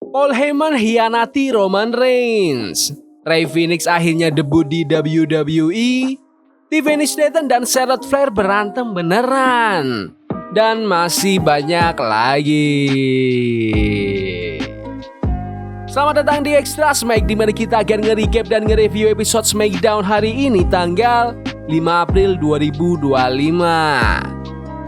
Paul Heyman hianati Roman Reigns. Rey Fenix akhirnya debut di WWE. Tiffany Stratton dan Charlotte Flair berantem beneran. Dan masih banyak lagi. Selamat datang di Extra Smack, di mana kita akan nge-recap dan nge-review episode SmackDown hari ini tanggal 5 April 2025.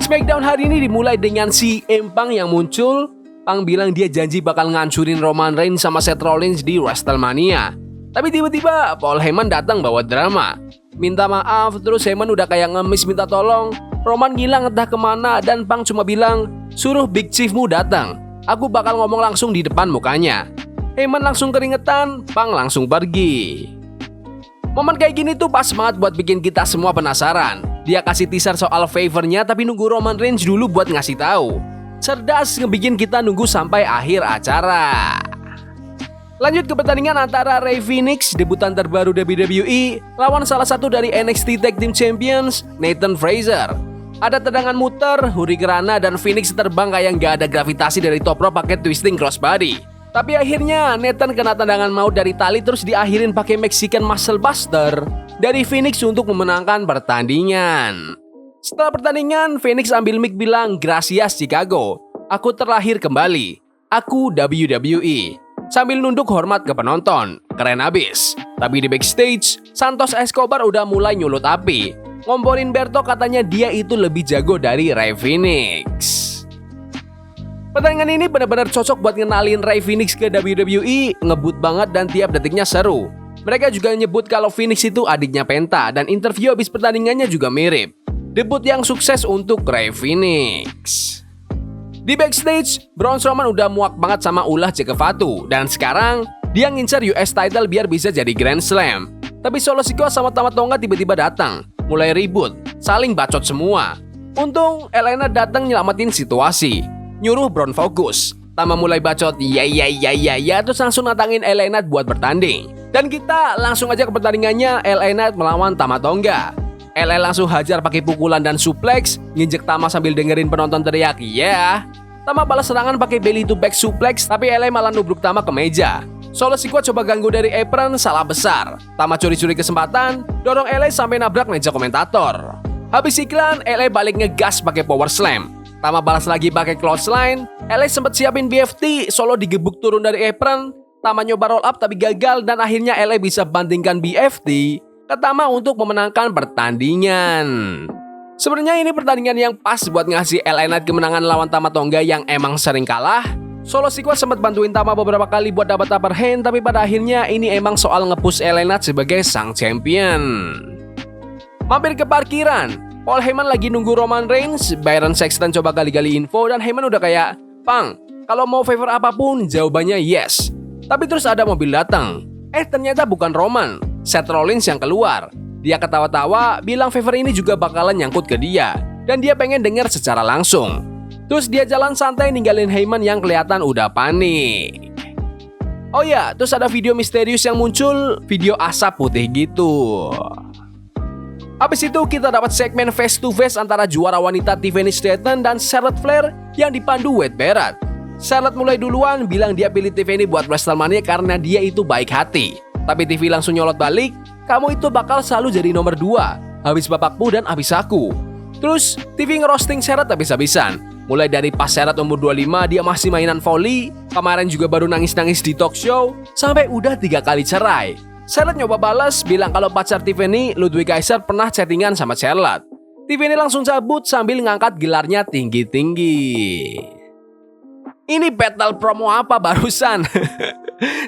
SmackDown hari ini dimulai dengan si Empang yang muncul. Pang bilang dia janji bakal ngancurin Roman Reigns sama Seth Rollins di WrestleMania. Tapi tiba-tiba Paul Heyman datang bawa drama. Minta maaf, terus Heyman udah kayak ngemis minta tolong. Roman ngilang entah kemana dan Pang cuma bilang, suruh Big Chiefmu datang. Aku bakal ngomong langsung di depan mukanya. Heyman langsung keringetan, Pang langsung pergi. Momen kayak gini tuh pas banget buat bikin kita semua penasaran. Dia kasih teaser soal favornya tapi nunggu Roman Reigns dulu buat ngasih tahu. Cerdas ngebikin kita nunggu sampai akhir acara. Lanjut ke pertandingan antara Rey Fenix, debutan terbaru WWE, lawan salah satu dari NXT Tag Team Champions, Nathan Frazer. Ada tendangan muter, hurricanrana, dan Phoenix terbang kayak nggak ada gravitasi dari top rope pakai twisting crossbody. Tapi akhirnya Nathan kena tendangan maut dari tali terus diakhirin pakai Mexican Muscle Buster dari Phoenix untuk memenangkan pertandingan. Setelah pertandingan, Phoenix ambil mic bilang, "Gracias Chicago, aku terlahir kembali. Aku WWE." Sambil nunduk hormat ke penonton. Keren abis. Tapi di backstage, Santos Escobar udah mulai nyulut api. Ngomporin Berto katanya dia itu lebih jago dari Rey Fenix. Pertandingan ini benar-benar cocok buat ngenalin Rey Fenix ke WWE, ngebut banget dan tiap detiknya seru. Mereka juga nyebut kalau Phoenix itu adiknya Penta dan interview abis pertandingannya juga mirip. Debut yang sukses untuk Rey Fenix. Di backstage, Braun Strowman udah muak banget sama ulah Jake Fatu dan sekarang dia ngincer US title biar bisa jadi Grand Slam. Tapi Solo Sikoa sama Tama Tonga tiba-tiba datang, mulai ribut, saling bacot semua. Untung Elena datang nyelamatin situasi, nyuruh Braun fokus. Tama mulai bacot, ya, terus langsung nantangin Elena buat bertanding. Dan kita langsung aja ke pertandingannya, Elena melawan Tama Tonga. LA langsung hajar pakai pukulan dan suplex, nginjek Tama sambil dengerin penonton teriak, "Yeah!" Tama balas serangan pakai belly to back suplex, tapi LA malah nubruk Tama ke meja. Solo Sikoa coba ganggu dari apron, salah besar. Tama curi-curi kesempatan, dorong LA sampai nabrak meja komentator. Habis iklan, LA balik ngegas pakai power slam. Tama balas lagi pakai clothesline. LA sempat siapin BFT, Solo digebuk turun dari apron. Tama nyoba roll up tapi gagal dan akhirnya LA bisa bandingkan BFT ke Tama untuk memenangkan pertandingan. Sebenarnya ini pertandingan yang pas buat ngasih LA Knight kemenangan lawan Tama Tonga yang emang sering kalah. Solo Sikoa sempat bantuin Tama beberapa kali buat dapat upper hand, tapi pada akhirnya ini emang soal nge-push LA Knight sebagai sang champion. Mampir ke parkiran, Paul Heyman lagi nunggu Roman Reigns. Byron Saxton coba gali-gali info dan Heyman udah kayak, "Pang, kalau mau favor apapun jawabannya yes." Tapi terus ada mobil datang. Ternyata bukan Roman, Seth Rollins yang keluar. Dia ketawa-tawa, bilang favor ini juga bakalan nyangkut ke dia. Dan dia pengen denger secara langsung. Terus dia jalan santai ninggalin Heyman yang kelihatan udah panik. Oh ya, terus ada video misterius yang muncul, video asap putih gitu. Habis itu kita dapat segmen face to face antara juara wanita Tiffany Stratton dan Charlotte Flair yang dipandu Wade Barrett. Charlotte mulai duluan bilang dia pilih Tiffany buat WrestleMania karena dia itu baik hati. Tapi TV langsung nyolot balik, "Kamu itu bakal selalu jadi nomor 2, habis bapakmu dan habis aku." Terus TV ngerosting Charlotte habis-habisan. Mulai dari pas Charlotte umur 25 dia masih mainan volley, kemarin juga baru nangis-nangis di talk show, sampai udah 3 kali cerai. Charlotte nyoba balas, bilang kalau pacar Tiffany, Ludwig Kaiser, pernah chattingan sama Charlotte. Tiffany langsung cabut sambil ngangkat gelarnya tinggi-tinggi. Ini battle promo apa barusan?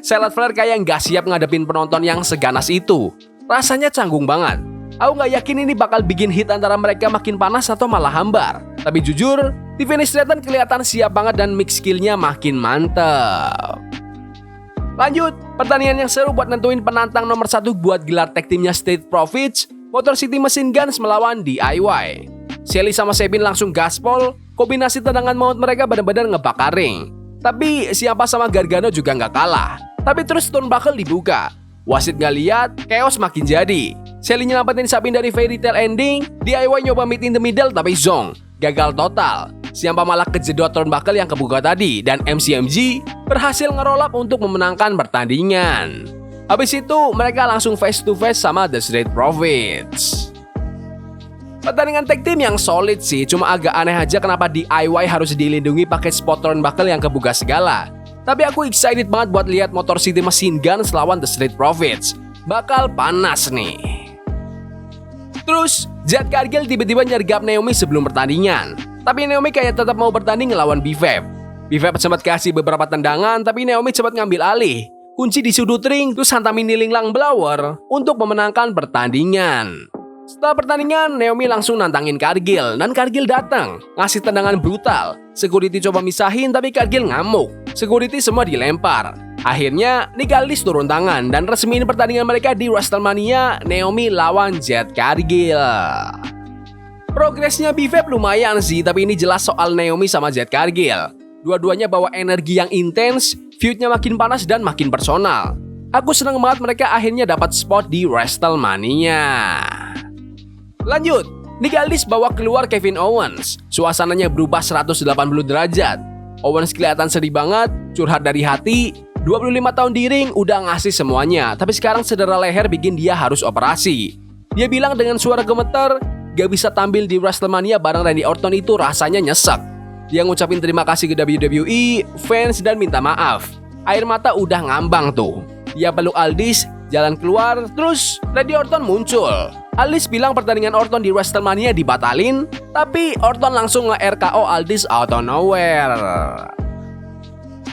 Charlotte Flair kayak nggak siap ngadepin penonton yang seganas itu. Rasanya canggung banget. Aku nggak yakin ini bakal bikin hit antara mereka makin panas atau malah hambar. Tapi jujur, Tiffany Stratton kelihatan siap banget dan mix skillnya makin mantep. Lanjut, pertandingan yang seru buat nentuin penantang nomor 1 buat gelar tag timnya Street Profits, Motor City Machine Guns melawan DIY. Shelly sama Sabin langsung gaspol, kombinasi tendangan maut mereka benar-benar ngebakar ring. Tapi siapa sama Gargano juga nggak kalah. Tapi terus turnbuckle dibuka. Wasit nggak lihat, chaos makin jadi. Shelly nyelamatin Sabin dari fairy tale ending, DIY nyoba meet in the middle tapi zong, gagal total. Ciampa malah kejedot turnbuckle yang kebuka tadi dan MCMG berhasil ngeroll up untuk memenangkan pertandingan. Habis itu mereka langsung face to face sama The Street Profits. Pertandingan tag team yang solid sih, cuma agak aneh aja kenapa DIY harus dilindungi pakai spot turnbuckle yang kebuka segala. Tapi aku excited banget buat lihat Motor City Machine Guns lawan The Street Profits. Bakal panas nih. Terus, Jade Cargill tiba-tiba nyergap Naomi sebelum pertandingan. Tapi Naomi kayak tetap mau bertanding ngelawan B-Fab. B-Fab sempat kasih beberapa tendangan, tapi Naomi cepat ngambil alih. Kunci di sudut ring, terus hantamin Kneeling Lang Blower untuk memenangkan pertandingan. Setelah pertandingan, Naomi langsung nantangin Cargill dan Cargill datang, ngasih tendangan brutal. Security coba misahin tapi Cargill ngamuk. Security semua dilempar. Akhirnya, Nick Aldis turun tangan dan resmiin pertandingan mereka di WrestleMania Naomi lawan Jade Cargill. Progresnya B-Fab lumayan sih, tapi ini jelas soal Naomi sama Jade Cargill. Dua-duanya bawa energi yang intens, feud-nya makin panas dan makin personal. Aku seneng banget mereka akhirnya dapat spot di WrestleMania. Lanjut, Nick Aldis bawa keluar Kevin Owens. Suasananya berubah 180 derajat. Owens kelihatan sedih banget, curhat dari hati. 25 tahun di ring udah ngasih semuanya, tapi sekarang cedera leher bikin dia harus operasi. Dia bilang dengan suara gemeter, gak bisa tampil di WrestleMania bareng Randy Orton itu rasanya nyesek. Dia ngucapin terima kasih ke WWE, fans, dan minta maaf. Air mata udah ngambang tuh. Dia peluk Aldis, jalan keluar, terus Randy Orton muncul. Aldis bilang pertandingan Orton di WrestleMania dibatalin, tapi Orton langsung nge-RKO Aldis out of nowhere.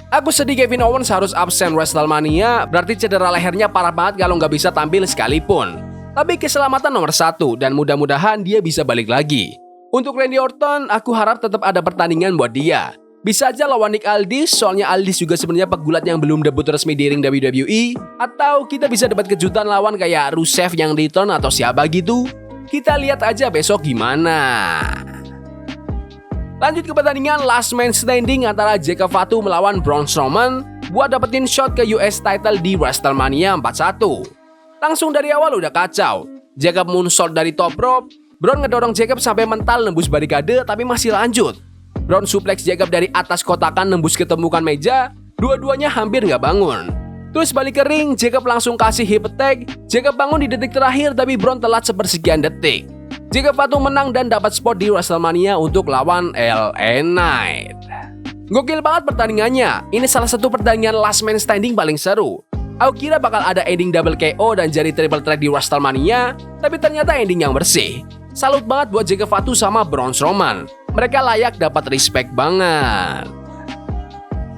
Aku sedih Kevin Owens harus absen WrestleMania, berarti cedera lehernya parah banget kalau nggak bisa tampil sekalipun. Tapi keselamatan nomor satu dan mudah-mudahan dia bisa balik lagi. Untuk Randy Orton, aku harap tetap ada pertandingan buat dia. Bisa aja lawan Nick Aldis, soalnya Aldis juga sebenarnya pegulat yang belum debut resmi di ring WWE. Atau kita bisa dapat kejutan lawan kayak Rusev yang return atau siapa gitu. Kita lihat aja besok gimana. Lanjut ke pertandingan Last Man Standing antara Jacob Fatu melawan Braun Strowman buat dapetin shot ke US title di WrestleMania 41. Langsung dari awal udah kacau. Jacob moonsault dari top rope, Braun ngedorong Jacob sampai mental nembus barikade tapi masih lanjut. Braun suplex Jacob dari atas kotakan nembus ke tembukan meja, dua-duanya hampir nggak bangun. Terus balik ke ring, Jacob langsung kasih hip attack. Jacob bangun di detik terakhir tapi Braun telat sepersekian detik. Jacob Fatu menang dan dapat spot di WrestleMania untuk lawan LA Knight. Gokil banget pertandingannya. Ini salah satu pertandingan Last Man Standing paling seru. Aku kira bakal ada ending double KO dan jadi triple threat di WrestleMania, tapi ternyata ending yang bersih. Salut banget buat Jacob Fatu sama Braun Strowman. Mereka layak dapat respect banget.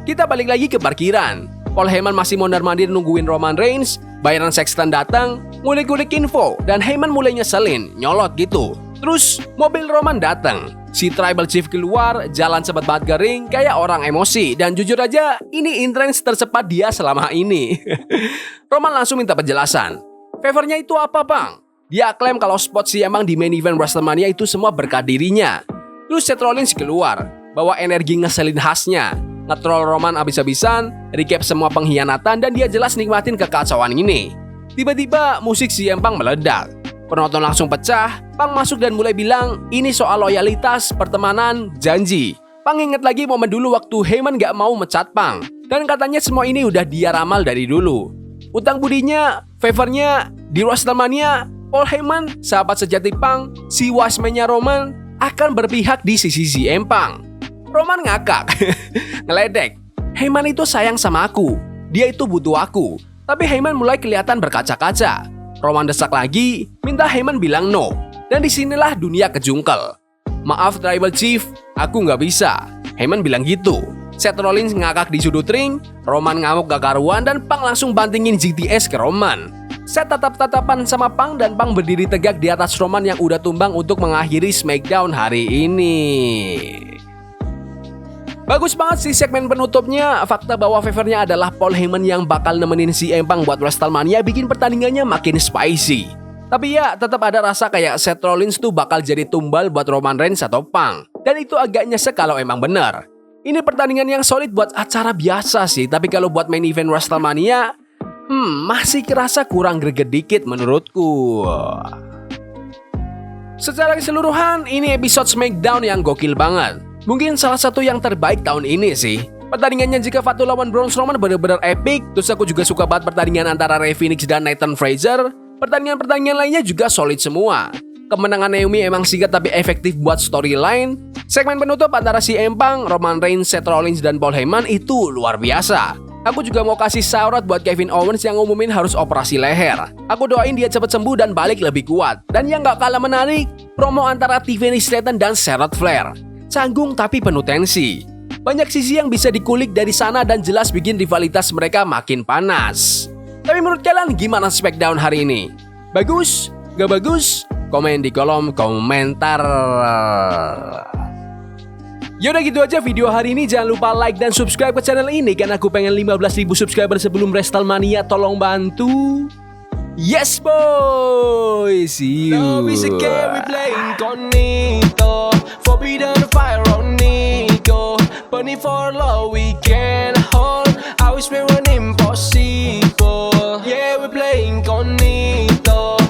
Kita balik lagi ke parkiran. Paul Heyman masih mondar-mandir nungguin Roman Reigns. Byron Saxton datang, ngulik-ngulik info, dan Heyman mulai nyeselin, nyolot gitu. Terus mobil Roman datang. Si Tribal Chief keluar, jalan cepat banget ke ring, kayak orang emosi. Dan jujur aja, ini entrance tercepat dia selama ini. Roman langsung minta penjelasan. Favornya itu apa, Bang? Dia klaim kalau spot si emang di main event WrestleMania itu semua berkat dirinya. Terus Seth Rollins keluar, bawa energi ngeselin khasnya, nge-troll Roman abis-abisan, recap semua pengkhianatan, dan dia jelas nikmatin kekacauan ini. Tiba-tiba musik CM Punk meledak. Penonton langsung pecah, Punk masuk dan mulai bilang ini soal loyalitas, pertemanan, janji. Punk inget lagi momen dulu waktu Heyman gak mau mecat Punk, dan katanya semua ini udah dia ramal dari dulu. Utang budinya, favornya di WrestleMania, Paul Heyman, sahabat sejati Punk, si Wiseman-nya Roman, akan berpihak di sisi CM Punk. Roman ngakak, ngeledek. Heyman itu sayang sama aku, dia itu butuh aku. Tapi Heyman mulai kelihatan berkaca-kaca. Roman desak lagi, minta Heyman bilang no. Dan disinilah dunia kejungkel. Maaf Tribal Chief, aku nggak bisa. Heyman bilang gitu. Seth Rollins ngakak di sudut ring, Roman ngamuk gak karuan dan Punk langsung bantingin GTS ke Roman. Seth tatap-tatapan sama Punk dan Punk berdiri tegak di atas Roman yang udah tumbang untuk mengakhiri SmackDown hari ini. Bagus banget sih segmen penutupnya. Fakta bahwa favornya adalah Paul Heyman yang bakal nemenin CM Punk buat WrestleMania bikin pertandingannya makin spicy. Tapi ya tetap ada rasa kayak Seth Rollins tuh bakal jadi tumbal buat Roman Reigns atau Punk. Dan itu agak nyesek kalau emang bener. Ini pertandingan yang solid buat acara biasa sih. Tapi kalau buat main event WrestleMania, masih kerasa kurang greget dikit menurutku. Secara keseluruhan, ini episode SmackDown yang gokil banget. Mungkin salah satu yang terbaik tahun ini sih. Pertandingannya jika Fatu lawan Braun Strowman benar-benar epic. Terus aku juga suka banget pertandingan antara Rey Fenix dan Nathan Frazer. Pertandingan-pertandingan lainnya juga solid semua. Kemenangan Naomi emang singkat tapi efektif buat storyline. Segmen penutup antara CM Punk, Roman Reigns, Seth Rollins, dan Paul Heyman itu luar biasa. Aku juga mau kasih shout-out buat Kevin Owens yang ngumumin harus operasi leher. Aku doain dia cepat sembuh dan balik lebih kuat. Dan yang gak kalah menarik, promo antara Tiffany Stratton dan Charlotte Flair. Canggung tapi penuh tensi. Banyak sisi yang bisa dikulik dari sana dan jelas bikin rivalitas mereka makin panas. Tapi menurut kalian gimana SmackDown hari ini? Bagus? Gak bagus? Komen di kolom komentar. Yaudah gitu aja video hari ini. Jangan lupa like dan subscribe ke channel ini karena aku pengen 15.000 subscriber sebelum WrestleMania. Tolong bantu. Yes boy. See you. Love is a game we play incognito. Forbidden fire on Nico. Burning for love we can hold. I wish we were impossible. Yeah, we play incognito.